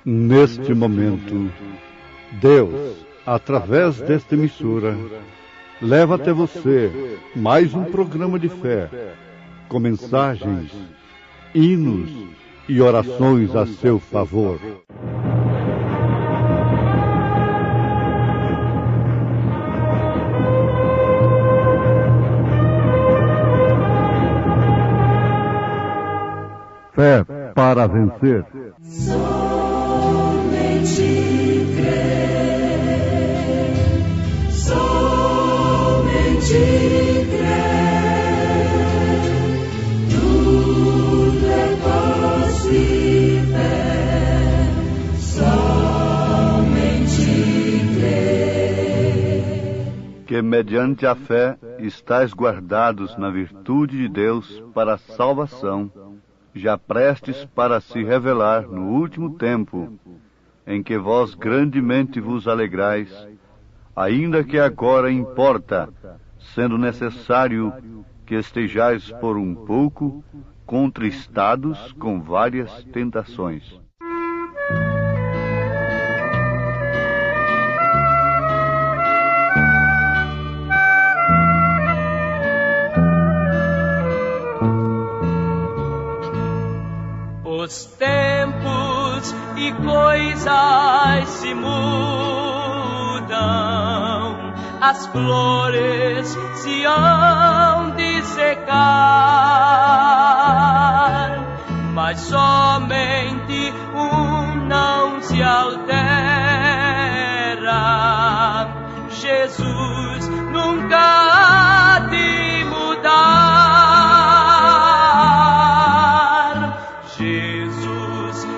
Neste momento, Deus, através desta emissora, leva até você mais um programa de fé, com mensagens, hinos e orações a seu favor. Fé para vencer. Somente crer, somente crer, tudo é possível, somente crer. Que mediante a fé estais guardados na virtude de Deus para a salvação, já prestes para se revelar no último tempo, em que vós grandemente vos alegrais, ainda que agora importa, sendo necessário que estejais por um pouco contristados com várias tentações. Os tempos e coisas se mudam, as flores se hão de secar, mas somente um não se altera: Jesus nunca há de mudar.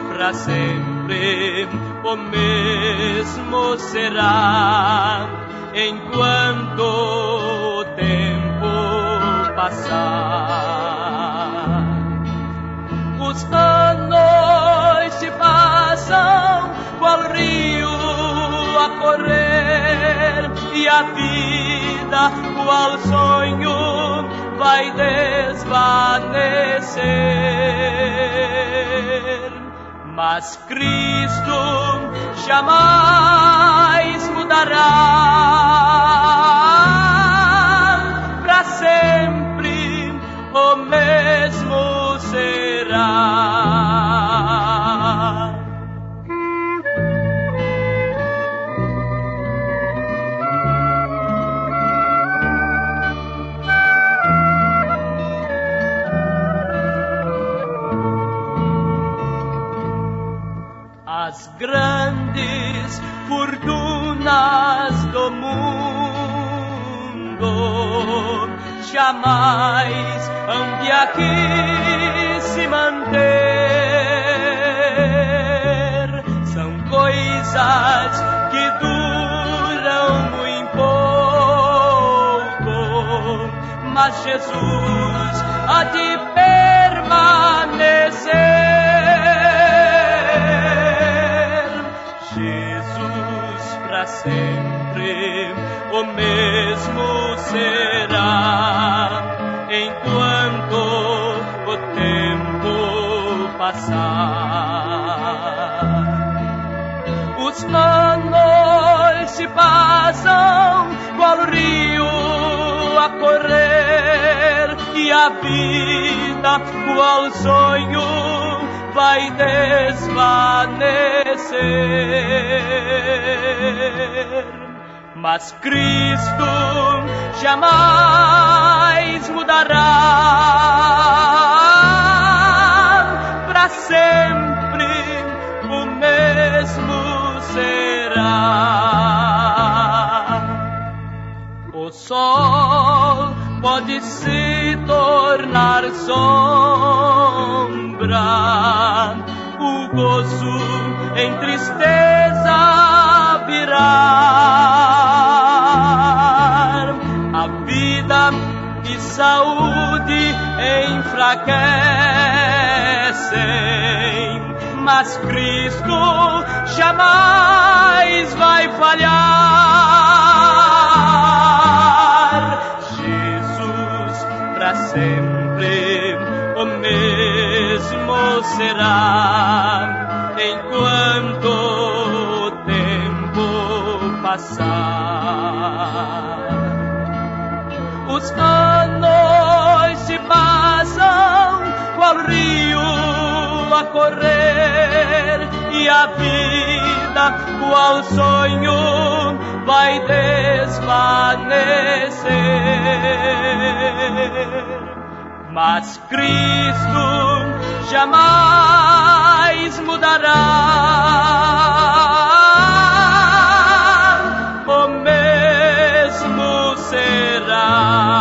Para sempre o mesmo será, enquanto o tempo passar. Os anos se passam qual rio a correr, e a vida qual sonho vai desvanecer. Mas Cristo jamais mudará, para sempre o mesmo será. As grandes fortunas do mundo jamais hão de aqui se manter. São coisas que duram muito pouco, mas Jesus há de permanecer. Sempre o mesmo será, enquanto o tempo passar. Os anos se passam qual rio a correr, e a vida qual sonho vai desvanecer. Mas Cristo jamais mudará, para sempre o mesmo será. O sol pode se tornar sombra, o gozo em tristeza virar, a vida e saúde enfraquecem, mas Cristo jamais vai falhar. Jesus para sempre o mesmo será, enquanto e a vida, qual sonho, vai desvanecer. Mas Cristo jamais mudará, o mesmo será.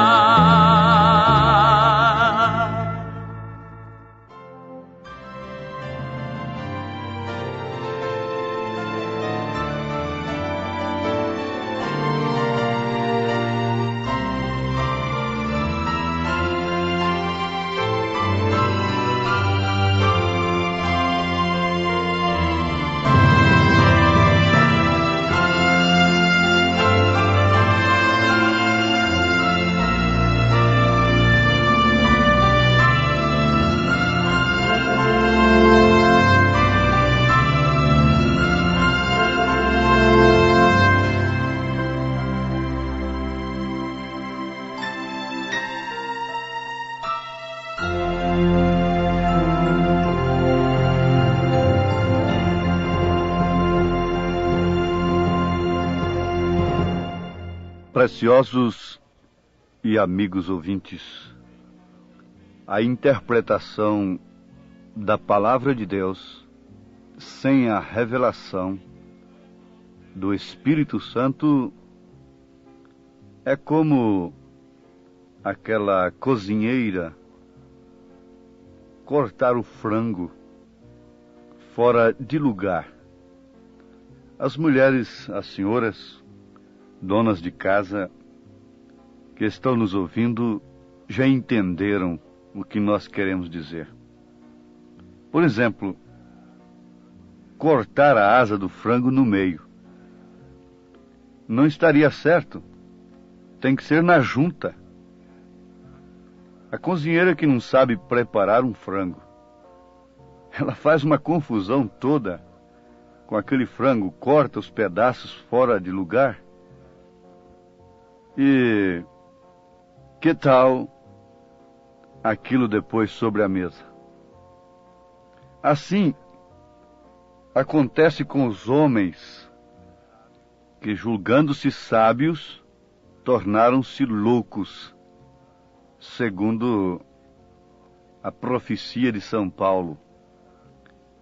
Preciosos e amigos ouvintes, a interpretação da Palavra de Deus sem a revelação do Espírito Santo é como aquela cozinheira cortar o frango fora de lugar. As mulheres, as senhoras, donas de casa que estão nos ouvindo já entenderam o que nós queremos dizer. Por exemplo, cortar a asa do frango no meio. Não estaria certo. Tem que ser na junta. A cozinheira que não sabe preparar um frango, ela faz uma confusão toda com aquele frango, corta os pedaços fora de lugar. E que tal aquilo depois sobre a mesa? Assim acontece com os homens que, julgando-se sábios, tornaram-se loucos, segundo a profecia de São Paulo.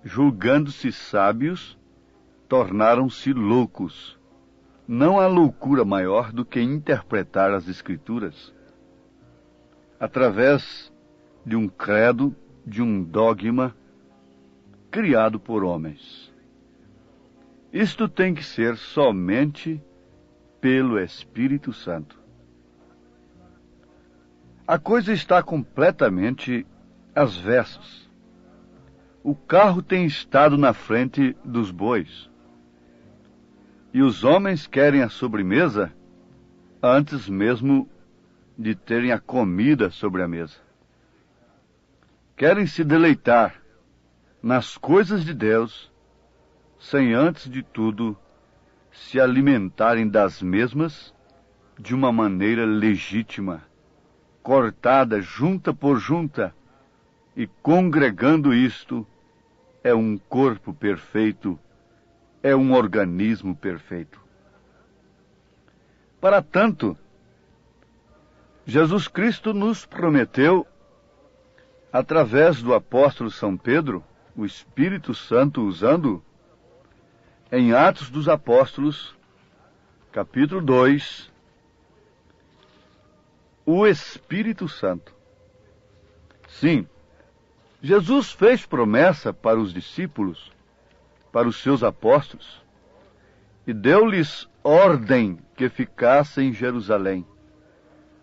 Julgando-se sábios, tornaram-se loucos. Não há loucura maior do que interpretar as Escrituras através de um credo, de um dogma criado por homens. Isto tem que ser somente pelo Espírito Santo. A coisa está completamente às avessas. O carro tem estado na frente dos bois. E os homens querem a sobremesa antes mesmo de terem a comida sobre a mesa. Querem se deleitar nas coisas de Deus, sem antes de tudo se alimentarem das mesmas de uma maneira legítima, cortada junta por junta, e congregando isto, é um corpo perfeito, é um organismo perfeito. Para tanto, Jesus Cristo nos prometeu, através do apóstolo São Pedro, o Espírito Santo usando, em Atos dos Apóstolos, capítulo 2, o Espírito Santo. Sim, Jesus fez promessa para os discípulos, para os seus apóstolos, e deu-lhes ordem que ficassem em Jerusalém,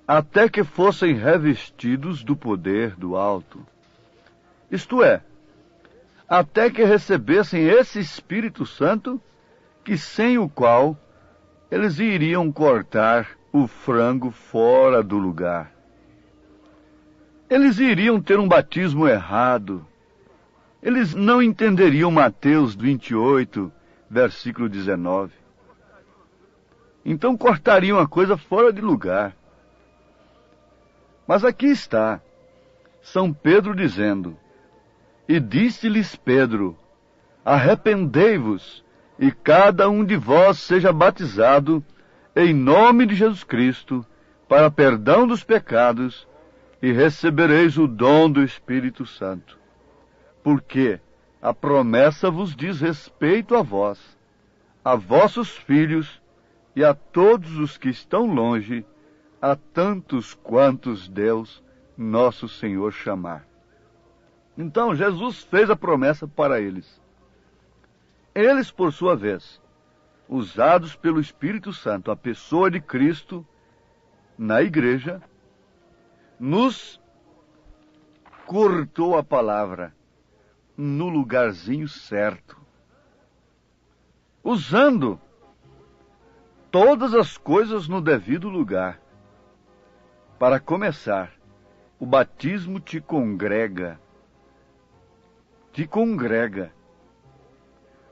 até que fossem revestidos do poder do alto. Isto é, até que recebessem esse Espírito Santo, que sem o qual eles iriam cortar o frango fora do lugar. Eles iriam ter um batismo errado. Eles não entenderiam Mateus 28, versículo 19. Então cortariam a coisa fora de lugar. Mas aqui está São Pedro dizendo: e disse-lhes Pedro: arrependei-vos, e cada um de vós seja batizado em nome de Jesus Cristo, para perdão dos pecados, e recebereis o dom do Espírito Santo. Porque a promessa vos diz respeito a vós, a vossos filhos e a todos os que estão longe, a tantos quantos Deus, nosso Senhor, chamar. Então, Jesus fez a promessa para eles. Eles, por sua vez, usados pelo Espírito Santo, a pessoa de Cristo, na igreja, nos cortou a palavra no lugarzinho certo, usando todas as coisas no devido lugar. Para começar, o batismo te congrega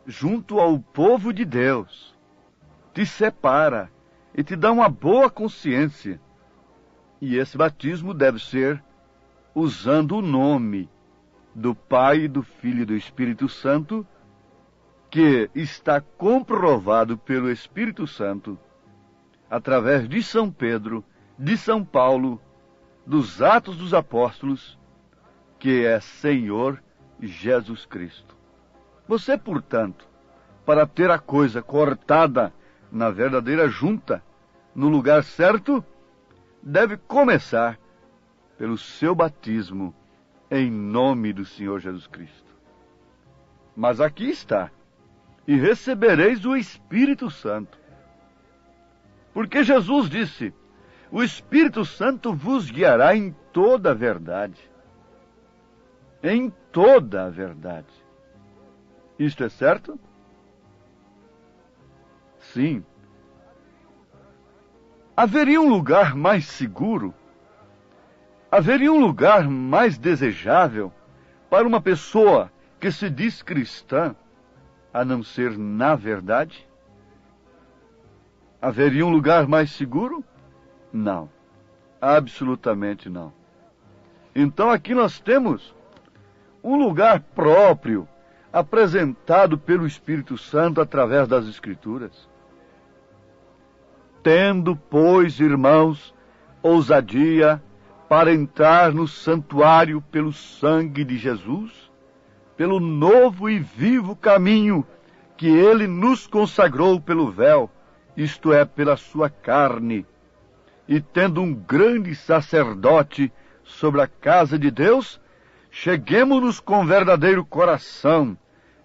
junto ao povo de Deus, te separa e te dá uma boa consciência. E esse batismo deve ser usando o nome do Pai, do Filho e do Espírito Santo, que está comprovado pelo Espírito Santo, através de São Pedro, de São Paulo, dos Atos dos Apóstolos, que é Senhor Jesus Cristo. Você, portanto, para ter a coisa cortada na verdadeira junta, no lugar certo, deve começar pelo seu batismo em nome do Senhor Jesus Cristo. Mas aqui está: e recebereis o Espírito Santo. Porque Jesus disse: o Espírito Santo vos guiará em toda a verdade. Em toda a verdade. Isto é certo? Sim. Haveria um lugar mais seguro? Haveria um lugar mais desejável para uma pessoa que se diz cristã, a não ser na verdade? Haveria um lugar mais seguro? Não. Absolutamente não. Então aqui nós temos um lugar próprio, apresentado pelo Espírito Santo através das Escrituras. Tendo, pois, irmãos, ousadia para entrar no santuário pelo sangue de Jesus, pelo novo e vivo caminho que ele nos consagrou pelo véu, isto é, pela sua carne, e tendo um grande sacerdote sobre a casa de Deus, cheguemo-nos com verdadeiro coração,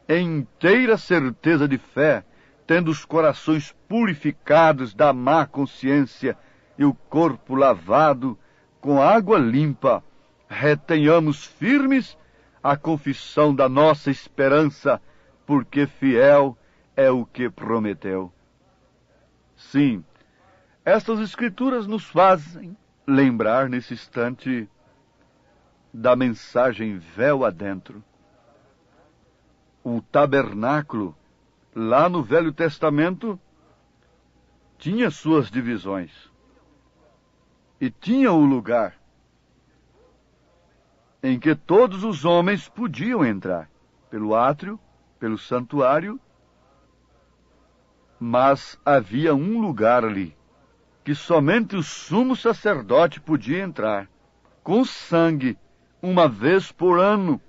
em inteira certeza de fé, tendo os corações purificados da má consciência e o corpo lavado com água limpa, retenhamos firmes a confissão da nossa esperança, porque fiel é o que prometeu. Sim, estas Escrituras nos fazem lembrar nesse instante da mensagem véu adentro. O tabernáculo, lá no Velho Testamento, tinha suas divisões. E tinha o lugar em que todos os homens podiam entrar, pelo átrio, pelo santuário, mas havia um lugar ali, que somente o sumo sacerdote podia entrar, com sangue, uma vez por ano.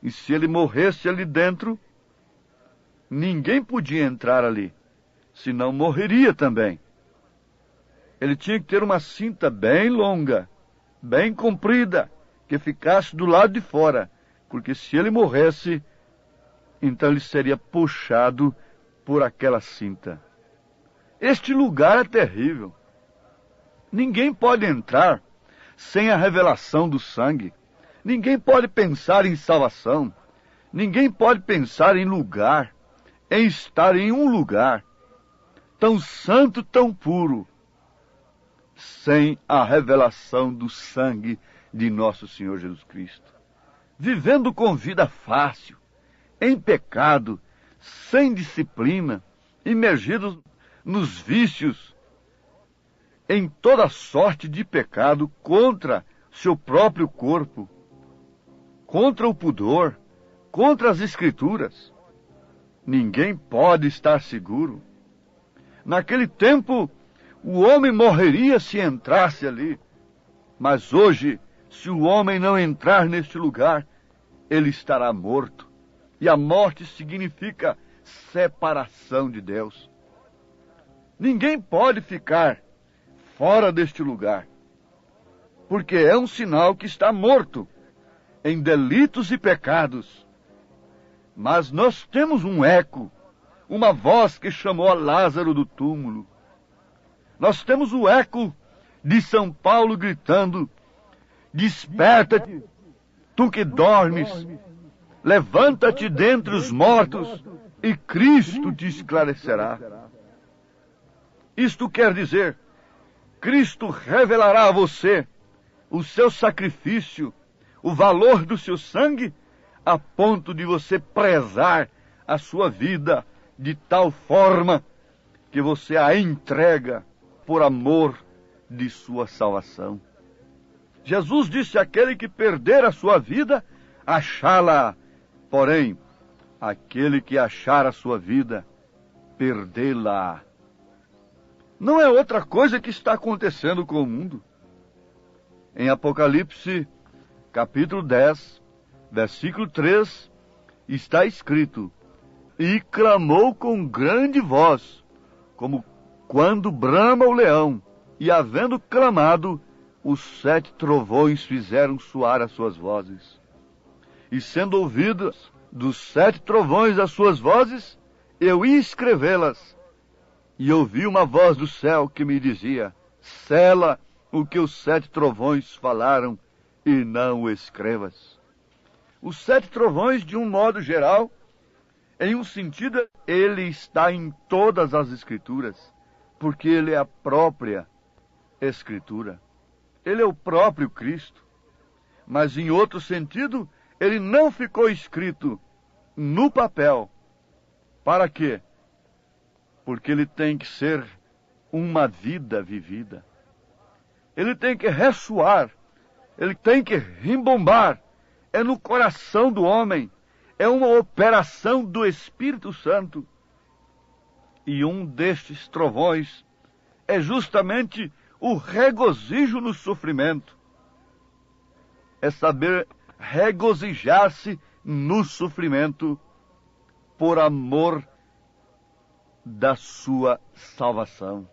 E se ele morresse ali dentro, ninguém podia entrar ali, senão morreria também. Ele tinha que ter uma cinta bem longa, bem comprida, que ficasse do lado de fora, porque se ele morresse, então ele seria puxado por aquela cinta. Este lugar é terrível. Ninguém pode entrar sem a revelação do sangue. Ninguém pode pensar em salvação. Ninguém pode pensar em lugar, em estar em um lugar tão santo, tão puro, sem a revelação do sangue de nosso Senhor Jesus Cristo. Vivendo com vida fácil, em pecado, sem disciplina, imergidos nos vícios, em toda sorte de pecado contra seu próprio corpo, contra o pudor, contra as Escrituras, ninguém pode estar seguro. Naquele tempo, o homem morreria se entrasse ali. Mas hoje, se o homem não entrar neste lugar, ele estará morto. E a morte significa separação de Deus. Ninguém pode ficar fora deste lugar, porque é um sinal que está morto em delitos e pecados. Mas nós temos um eco, uma voz que chamou a Lázaro do túmulo. Nós temos o eco de São Paulo gritando: desperta-te, tu que dormes, levanta-te dentre os mortos e Cristo te esclarecerá. Isto quer dizer, Cristo revelará a você o seu sacrifício, o valor do seu sangue, a ponto de você prezar a sua vida de tal forma que você a entrega por amor de sua salvação. Jesus disse: aquele que perder a sua vida, achá-la. Porém, aquele que achar a sua vida, perdê-la. Não é outra coisa que está acontecendo com o mundo. Em Apocalipse, capítulo 10, versículo 3, está escrito: e clamou com grande voz, como quando brama o leão, e havendo clamado, os 7 trovões fizeram soar as suas vozes. E sendo ouvidas dos 7 trovões as suas vozes, eu ia escrevê-las. E ouvi uma voz do céu que me dizia: sela o que os 7 trovões falaram e não o escrevas. Os 7 trovões, de um modo geral, em um sentido, ele está em todas as Escrituras, porque ele é a própria Escritura. Ele é o próprio Cristo. Mas em outro sentido, ele não ficou escrito no papel. Para quê? Porque ele tem que ser uma vida vivida. Ele tem que ressoar, ele tem que rimbombar. É no coração do homem, é uma operação do Espírito Santo. E um destes trovões é justamente o regozijo no sofrimento. É saber regozijar-se no sofrimento por amor da sua salvação,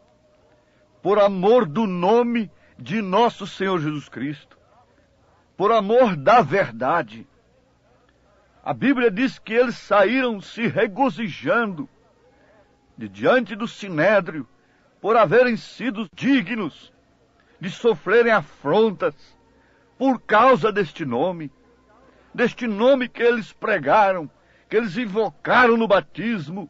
por amor do nome de nosso Senhor Jesus Cristo, por amor da verdade. A Bíblia diz que eles saíram se regozijando de diante do sinédrio por haverem sido dignos de sofrerem afrontas por causa deste nome que eles pregaram, que eles invocaram no batismo.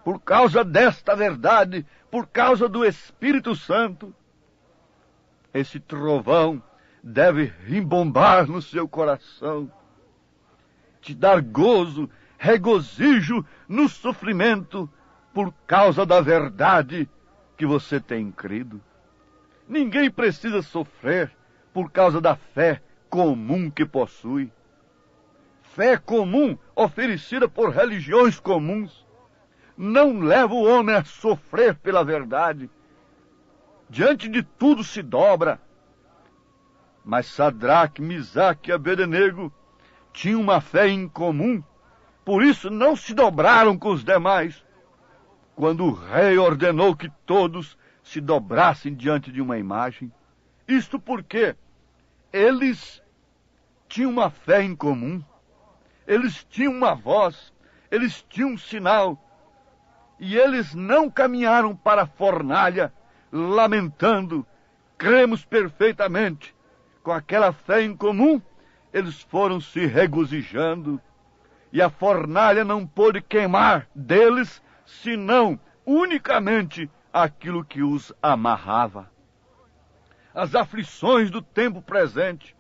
Por causa desta verdade, por causa do Espírito Santo, esse trovão deve rimbombar no seu coração, te dar gozo, regozijo no sofrimento, por causa da verdade que você tem crido. Ninguém precisa sofrer por causa da fé comum que possui. Fé comum oferecida por religiões comuns não leva o homem a sofrer pela verdade. Diante de tudo se dobra. Mas Sadraque, Misaque e Abednego tinham uma fé em comum, por isso não se dobraram com os demais, quando o rei ordenou que todos se dobrassem diante de uma imagem. Isto porque eles tinham uma fé em comum, eles tinham uma voz, eles tinham um sinal, e eles não caminharam para a fornalha lamentando: cremos perfeitamente. Com aquela fé em comum, eles foram se regozijando, e a fornalha não pôde queimar deles, senão unicamente aquilo que os amarrava. As aflições do tempo presente,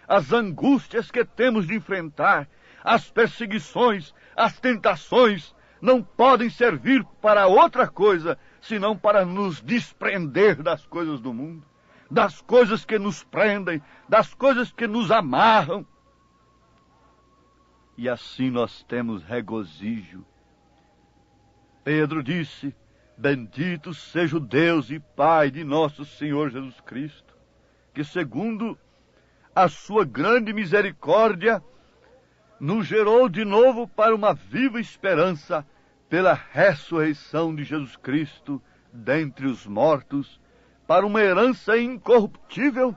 as angústias que temos de enfrentar, as perseguições, as tentações, não podem servir para outra coisa, senão para nos desprender das coisas do mundo, das coisas que nos prendem, das coisas que nos amarram. e assim nós temos regozijo. Pedro disse: bendito seja o Deus e Pai de nosso Senhor Jesus Cristo, que segundo a sua grande misericórdia nos gerou de novo para uma viva esperança pela ressurreição de Jesus Cristo dentre os mortos, para uma herança incorruptível,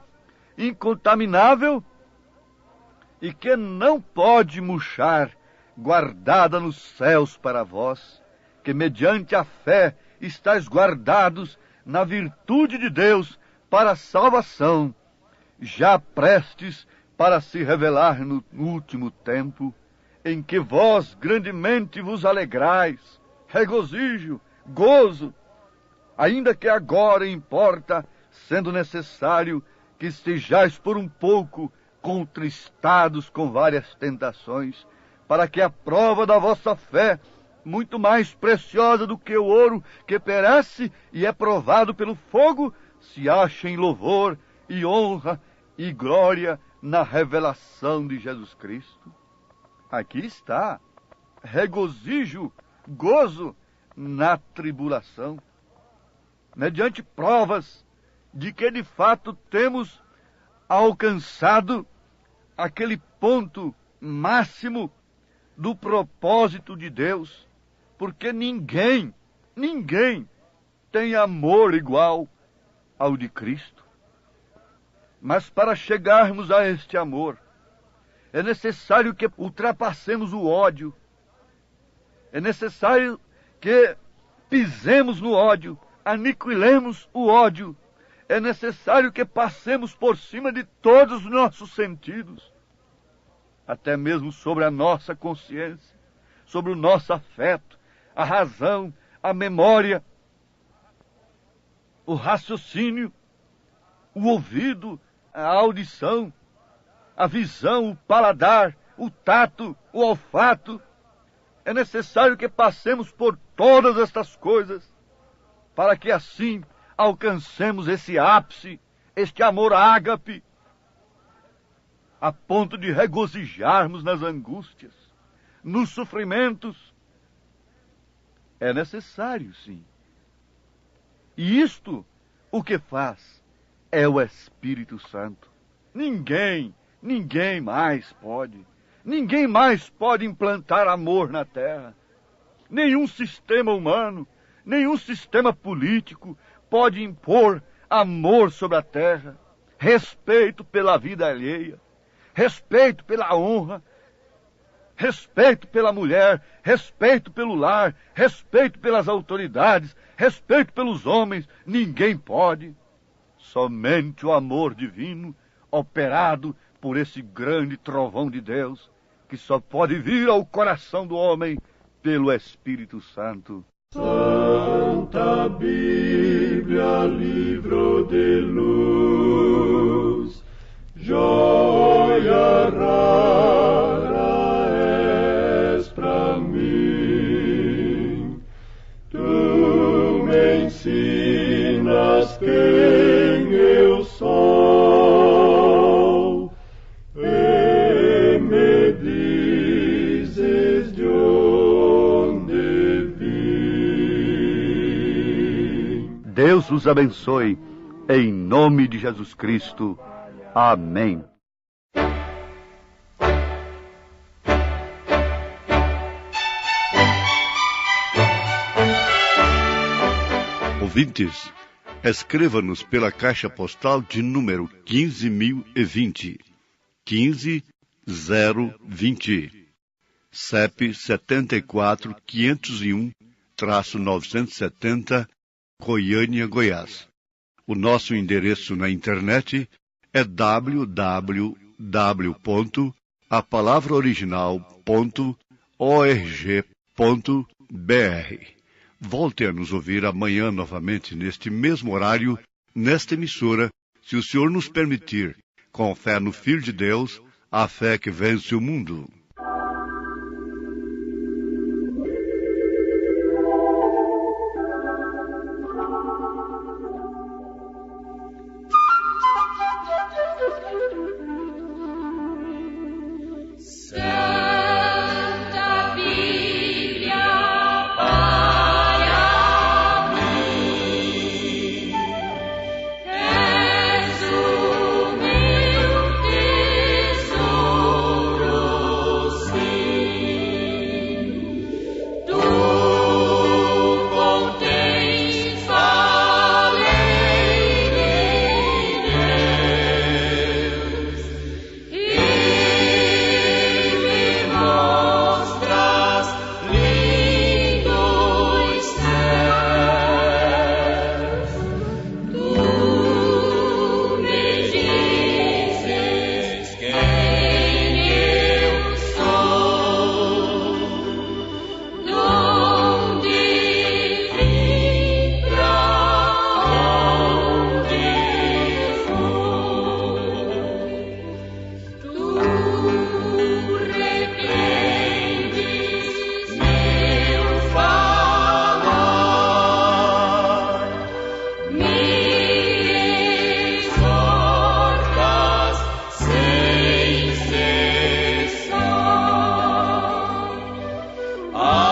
incontaminável e que não pode murchar, guardada nos céus para vós, que mediante a fé estáis guardados na virtude de Deus para a salvação, já prestes para se revelar no último tempo, em que vós grandemente vos alegrais, regozijo, gozo, ainda que agora importa, sendo necessário que estejais por um pouco contristados com várias tentações, para que a prova da vossa fé, muito mais preciosa do que o ouro que perece e é provado pelo fogo, se ache em louvor e honra e glória na revelação de Jesus Cristo. Aqui está, regozijo, gozo na tribulação, mediante provas de que de fato temos alcançado aquele ponto máximo do propósito de Deus, porque ninguém tem amor igual ao de Cristo. Mas para chegarmos a este amor, é necessário que ultrapassemos o ódio, é necessário que pisemos no ódio, aniquilemos o ódio, é necessário que passemos por cima de todos os nossos sentidos, até mesmo sobre a nossa consciência, sobre o nosso afeto, a razão, a memória, o raciocínio, o ouvido, a audição, a visão, o paladar, o tato, o olfato. É necessário que passemos por todas estas coisas, para que assim alcancemos esse ápice, este amor ágape, a ponto de regozijarmos nas angústias, nos sofrimentos. É necessário, sim. E isto, o que faz, é o Espírito Santo. Ninguém mais pode. Ninguém mais pode implantar amor na terra. Nenhum sistema humano, nenhum sistema político pode impor amor sobre a terra, respeito pela vida alheia, respeito pela honra, respeito pela mulher, respeito pelo lar, respeito pelas autoridades, respeito pelos homens. Ninguém pode. Somente o amor divino, operado por esse grande trovão de Deus, que só pode vir ao coração do homem pelo Espírito Santo. Santa Bíblia, livro de luz, joia rara és pra mim. Tu me ensinas quem eu sou e me dizes de onde vim. Deus os abençoe, em nome de Jesus Cristo. Amém. Ouvintes, escreva-nos pela caixa postal de número 15.020, 15020, CEP 74.501-970, Goiânia, Goiás. O nosso endereço na internet é www.apalavraoriginal.org.br. Volte a nos ouvir amanhã novamente neste mesmo horário, nesta emissora, se o Senhor nos permitir, com fé no Filho de Deus, a fé que vence o mundo. Céu Amém.